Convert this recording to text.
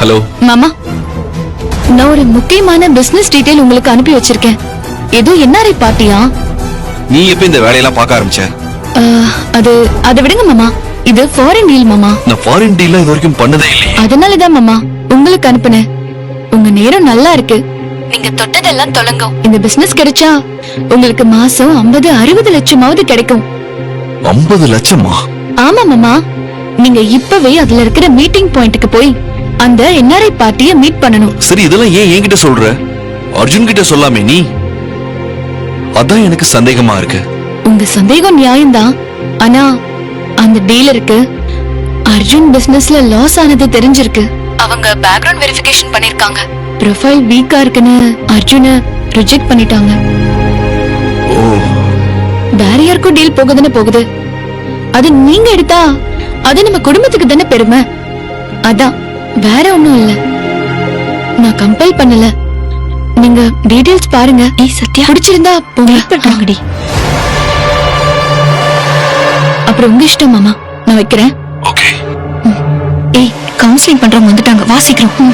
Hello மாமா, நான் ஒரு முக்கியமான பிசினஸ் டீடைல் உங்களுக்கு அனுப்பி வச்சிருக்கேன். ஏதோ என்ஆர்ஐ பார்ட்டியா? நீ எப்ப இந்த வேலையெல்லாம் பார்க்க ஆரம்பிச்ச? அதை விடுங்க மாமா, இது ஃபாரின் டீல் மாமா. நான் ஃபாரின் டீல் இது வரைக்கும் பண்ணதே இல்லையே. அதனாலதான் மாமா உங்களுக்கு அனுப்புனேன். உங்க நேரம் நல்லா இருக்கு, நீங்க தொட்டதெல்லாம் தொடங்கும். இந்த பிசினஸ் கிடைச்சா உங்களுக்கு மாசம் 50-60 லட்சமாவது கிடைக்கும். 50 லட்சமா? ஆமா மாமா, நீங்க இப்பவே அதுல இருக்கிற மீட்டிங் பாயிண்ட்க்கு போய் அந்த என்ஆர்ஐ பார்ட்டியை மீட் பண்ணணும். சரி, இதெல்லாம் ஏன் என்கிட்ட சொல்ற? அர்ஜுன் கிட்ட சொல்லாமே நீ. அதான் எனக்கு சந்தேகமா இருக்கு. உங்க சந்தேகம் நியாயம்தான். ஆனா அந்த டீலருக்கு அர்ஜுன் பிசினஸ்ல லாஸ் ஆனது தெரிஞ்சிருக்கு. அவங்க பேக்ரவுண்ட் வெரிஃபிகேஷன் பண்ணிருக்காங்க. ப்ரொஃபைல் வீக்கா இருக்குன்னு அர்ஜுனை ரிஜெக்ட் பண்ணிட்டாங்க. வேற யாருக்கும் டீல் போகுதுன்னு போகுது. அது நீங்க எடுத்தா அது நம்ம குடும்பத்துக்கு தானே பெருமை. அதான், வேற ஒண்ணும் இல்ல. நான் கம்பல் பண்ணல. நீங்க டீடைல்ஸ் பாருங்க. சத்யா, பிடிச்சிருந்தா போங்க. அப்புறம் உங்க இஷ்டம் மாமா, நான் வைக்கிறேன். ஓகே. ஏய், கவுன்சிலிங் பண்றவங்க வந்துட்டாங்க, வாசிக்கிறோம்.